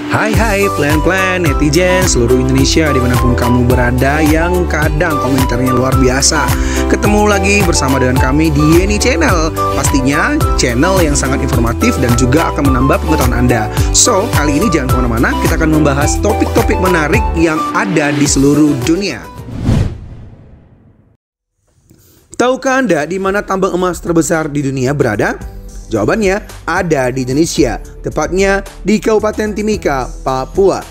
Hai plan-plan netizen seluruh Indonesia dimanapun kamu berada yang kadang komentarnya luar biasa. Ketemu lagi bersama dengan kami di Yeni Channel. Pastinya channel yang sangat informatif dan juga akan menambah pengetahuan Anda. So, kali ini jangan kemana-mana, kita akan membahas topik-topik menarik yang ada di seluruh dunia. Tahukah Anda di mana tambang emas terbesar di dunia berada? Jawabannya ada di Indonesia, tepatnya di Kabupaten Timika, Papua.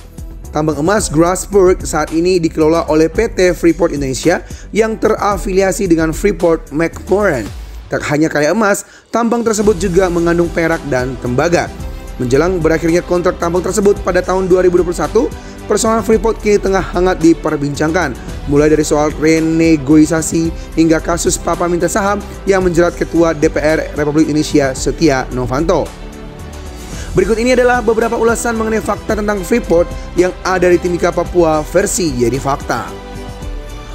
Tambang emas Grasberg saat ini dikelola oleh PT Freeport Indonesia yang terafiliasi dengan Freeport-McMoRan. Tak hanya kaya emas, tambang tersebut juga mengandung perak dan tembaga. Menjelang berakhirnya kontrak tambang tersebut pada tahun 2021, persoalan Freeport kini tengah hangat diperbincangkan, mulai dari soal renegosiasi hingga kasus papa minta saham yang menjerat Ketua DPR Republik Indonesia Setia Novanto. Berikut ini adalah beberapa ulasan mengenai fakta tentang Freeport yang ada di Timika, Papua versi Yeni Fakta.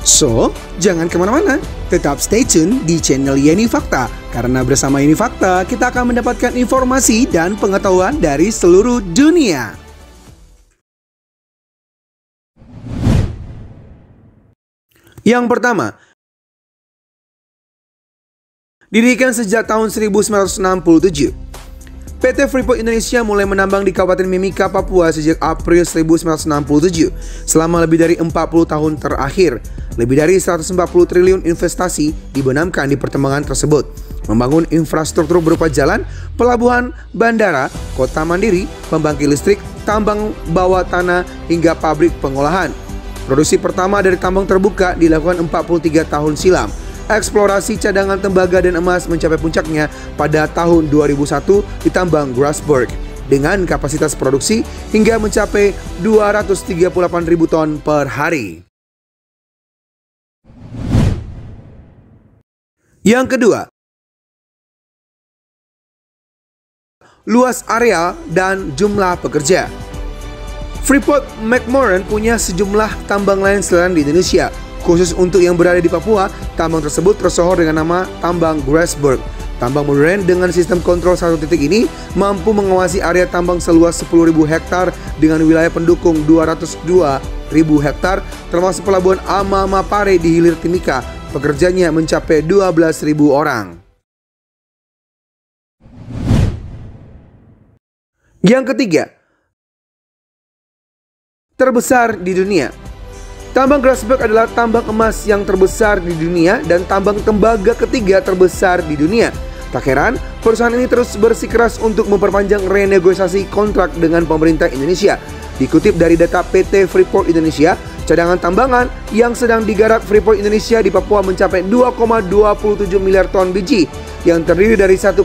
So, jangan kemana-mana, tetap stay tune di channel Yeni Fakta, karena bersama Yeni Fakta kita akan mendapatkan informasi dan pengetahuan dari seluruh dunia. Yang pertama, didirikan sejak tahun 1967. PT Freeport Indonesia mulai menambang di Kabupaten Mimika, Papua sejak April 1967. Selama lebih dari 40 tahun terakhir, lebih dari 140 triliun investasi dibenamkan di pertambangan tersebut. Membangun infrastruktur berupa jalan, pelabuhan, bandara, kota mandiri, pembangkit listrik, tambang bawah tanah, hingga pabrik pengolahan. Produksi pertama dari tambang terbuka dilakukan 43 tahun silam. Eksplorasi cadangan tembaga dan emas mencapai puncaknya pada tahun 2001 di tambang Grasberg dengan kapasitas produksi hingga mencapai 238.000 ton per hari. Yang kedua, luas area dan jumlah pekerja. Freeport-McMoRan punya sejumlah tambang lain selain di Indonesia. Khusus untuk yang berada di Papua, tambang tersebut tersohor dengan nama tambang Grasberg. Tambang modern dengan sistem kontrol satu titik ini mampu mengawasi area tambang seluas 10.000 hektar dengan wilayah pendukung 202.000 hektar, termasuk pelabuhan Amamapare di hilir Timika. Pekerjanya mencapai 12.000 orang. Yang ketiga, terbesar di dunia. Tambang Grasberg adalah tambang emas yang terbesar di dunia dan tambang tembaga ketiga terbesar di dunia. Tak heran, perusahaan ini terus bersikeras untuk memperpanjang renegosiasi kontrak dengan pemerintah Indonesia. Dikutip dari data PT Freeport Indonesia, cadangan tambangan yang sedang digarap Freeport Indonesia di Papua mencapai 2,27 miliar ton biji, yang terdiri dari 1,02%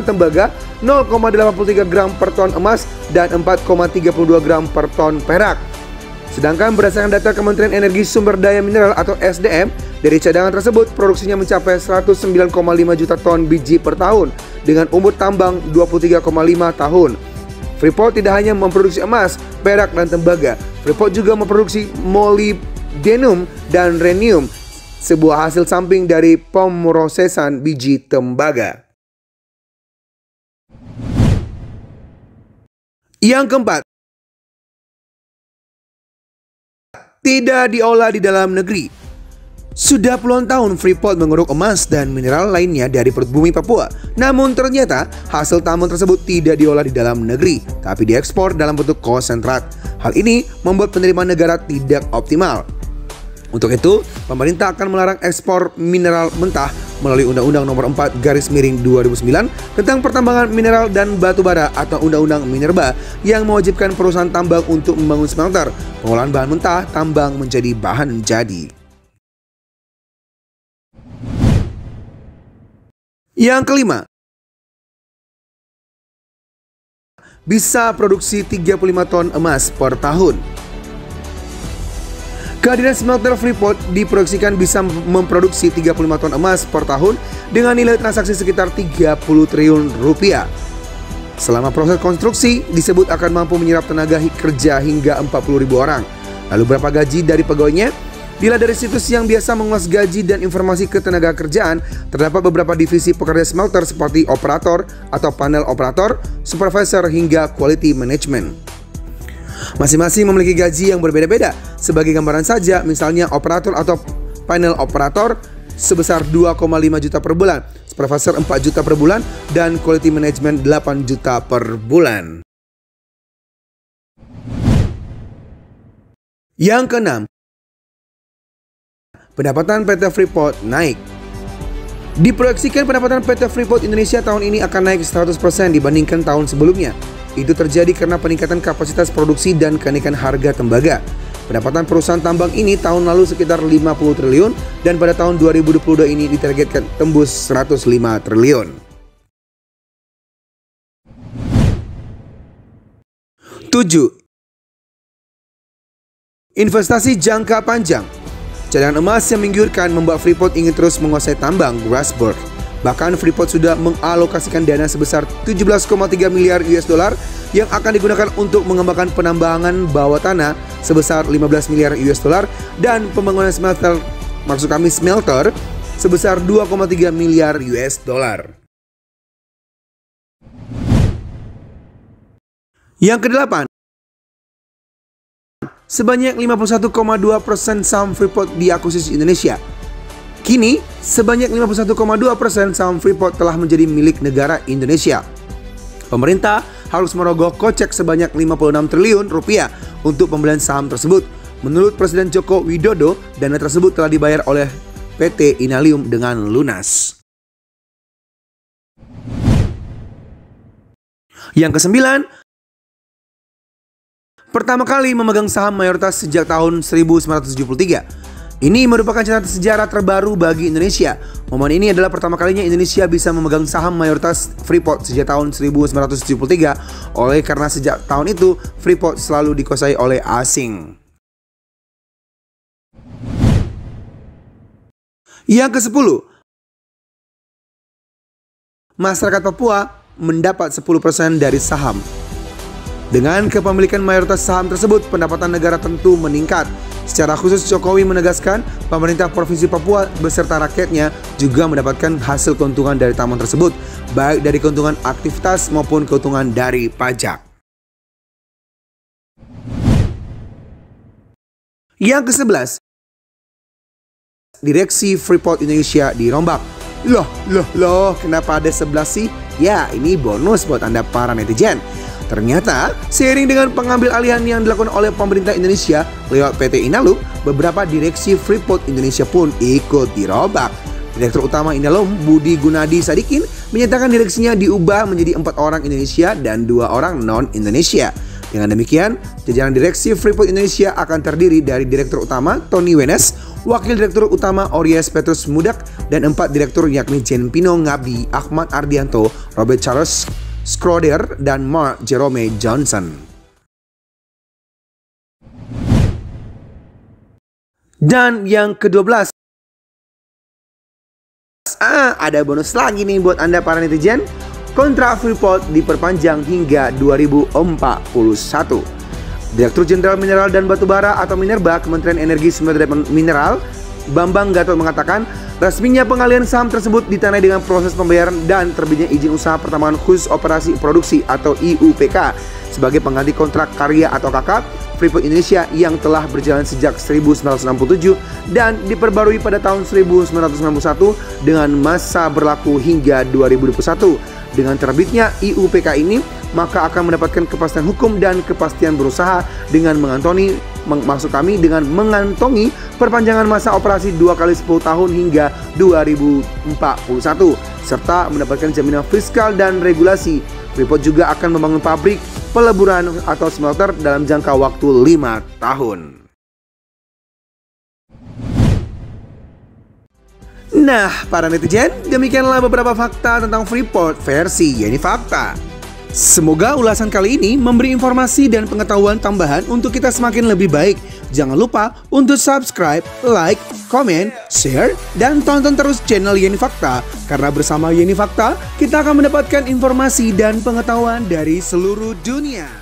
tembaga, 0,83 gram per ton emas, dan 4,32 gram per ton perak. Sedangkan berdasarkan data Kementerian Energi Sumber Daya Mineral atau SDM, dari cadangan tersebut produksinya mencapai 109,5 juta ton biji per tahun dengan umur tambang 23,5 tahun. Freeport tidak hanya memproduksi emas, perak, dan tembaga. Freeport juga memproduksi molybdenum dan rhenium, sebuah hasil samping dari pemrosesan biji tembaga. Yang keempat, tidak diolah di dalam negeri. Sudah puluhan tahun Freeport mengeruk emas dan mineral lainnya dari perut bumi Papua. Namun ternyata hasil tambang tersebut tidak diolah di dalam negeri, tapi diekspor dalam bentuk konsentrat. Hal ini membuat penerimaan negara tidak optimal. Untuk itu, pemerintah akan melarang ekspor mineral mentah melalui Undang-Undang Nomor 4/2009 tentang pertambangan mineral dan batu bara atau Undang-Undang Minerba yang mewajibkan perusahaan tambang untuk membangun smelter, pengolahan bahan mentah tambang menjadi bahan jadi. Yang kelima, bisa produksi 35 ton emas per tahun. Kehadiran smelter Freeport diproyeksikan bisa memproduksi 35 ton emas per tahun dengan nilai transaksi sekitar 30 triliun rupiah. Selama proses konstruksi disebut akan mampu menyerap tenaga kerja hingga 40.000 orang. Lalu berapa gaji dari pegawainya? Bila dari situs yang biasa mengulas gaji dan informasi ketenaga kerjaan, terdapat beberapa divisi pekerja smelter seperti operator atau panel operator, supervisor hingga quality management. Masing-masing memiliki gaji yang berbeda-beda. Sebagai gambaran saja, misalnya operator atau panel operator sebesar 2,5 juta per bulan, supervisor 4 juta per bulan, dan quality management 8 juta per bulan. Yang keenam, pendapatan PT Freeport naik. Diproyeksikan pendapatan PT Freeport Indonesia tahun ini akan naik 100% dibandingkan tahun sebelumnya. Itu terjadi karena peningkatan kapasitas produksi dan kenaikan harga tembaga. Pendapatan perusahaan tambang ini tahun lalu sekitar 50 triliun dan pada tahun 2022 ini ditargetkan tembus 105 triliun. 7. Investasi jangka panjang. Cadangan emas yang menggiurkan membuat Freeport ingin terus menguasai tambang Grasberg. Bahkan Freeport sudah mengalokasikan dana sebesar 17,3 miliar US dollar yang akan digunakan untuk mengembangkan penambangan bawah tanah sebesar 15 miliar US dollar dan pembangunan smelter sebesar 2,3 miliar US dollar. Yang kedelapan, sebanyak 51,2% saham Freeport diakuisisi Indonesia. Kini, sebanyak 51,2% saham Freeport telah menjadi milik negara Indonesia. Pemerintah harus merogoh kocek sebanyak 56 triliun rupiah untuk pembelian saham tersebut. Menurut Presiden Joko Widodo, dana tersebut telah dibayar oleh PT Inalium dengan lunas. Yang kesembilan, pertama kali memegang saham mayoritas sejak tahun 1973. Ini merupakan catatan sejarah terbaru bagi Indonesia. Momen ini adalah pertama kalinya Indonesia bisa memegang saham mayoritas Freeport sejak tahun 1973. Oleh karena sejak tahun itu, Freeport selalu dikuasai oleh asing. Yang ke-10, masyarakat Papua mendapat 10% dari saham. Dengan kepemilikan mayoritas saham tersebut, pendapatan negara tentu meningkat. Secara khusus, Jokowi menegaskan pemerintah Provinsi Papua beserta rakyatnya juga mendapatkan hasil keuntungan dari tambang tersebut, baik dari keuntungan aktivitas maupun keuntungan dari pajak. Yang ke-11, Direksi Freeport Indonesia dirombak. Loh, kenapa ada 11 sih? Ya, ini bonus buat Anda para netizen. Ternyata, seiring dengan pengambil alihan yang dilakukan oleh pemerintah Indonesia lewat PT Inalum, beberapa direksi Freeport Indonesia pun ikut dirombak. Direktur Utama Inalum, Budi Gunadi Sadikin, menyatakan direksinya diubah menjadi 4 orang Indonesia dan 2 orang non-Indonesia. Dengan demikian, jajaran direksi Freeport Indonesia akan terdiri dari Direktur Utama Tony Wenas, Wakil Direktur Utama Ories Petrus Mudak, dan 4 direktur yakni Jen Pino Ngabdi, Ahmad Ardianto, Robert Charles Schroeder, dan Mark Jerome Johnson. Dan yang ke-12, ada bonus lagi nih buat Anda para netizen. Kontrak Freeport diperpanjang hingga 2041. Direktur Jenderal Mineral dan Batubara atau Minerba, Kementerian Energi Sumber Daya Mineral, Bambang Gatot mengatakan, resminya pengalihan saham tersebut ditandai dengan proses pembayaran dan terbitnya izin usaha pertambangan khusus operasi produksi atau IUPK sebagai pengganti kontrak karya atau KK Freeport Indonesia yang telah berjalan sejak 1967 dan diperbarui pada tahun 1991 dengan masa berlaku hingga 2021. Dengan terbitnya IUPK ini, maka akan mendapatkan kepastian hukum dan kepastian berusaha dengan mengantongi perpanjangan masa operasi 2 kali 10 tahun hingga 2041 serta mendapatkan jaminan fiskal dan regulasi. Freeport juga akan membangun pabrik peleburan atau smelter dalam jangka waktu 5 tahun. Nah, para netizen, demikianlah beberapa fakta tentang Freeport versi Yeni Fakta. Semoga ulasan kali ini memberi informasi dan pengetahuan tambahan untuk kita semakin lebih baik. Jangan lupa untuk subscribe, like, komen, share, dan tonton terus channel Yeni Fakta. Karena bersama Yeni Fakta, kita akan mendapatkan informasi dan pengetahuan dari seluruh dunia.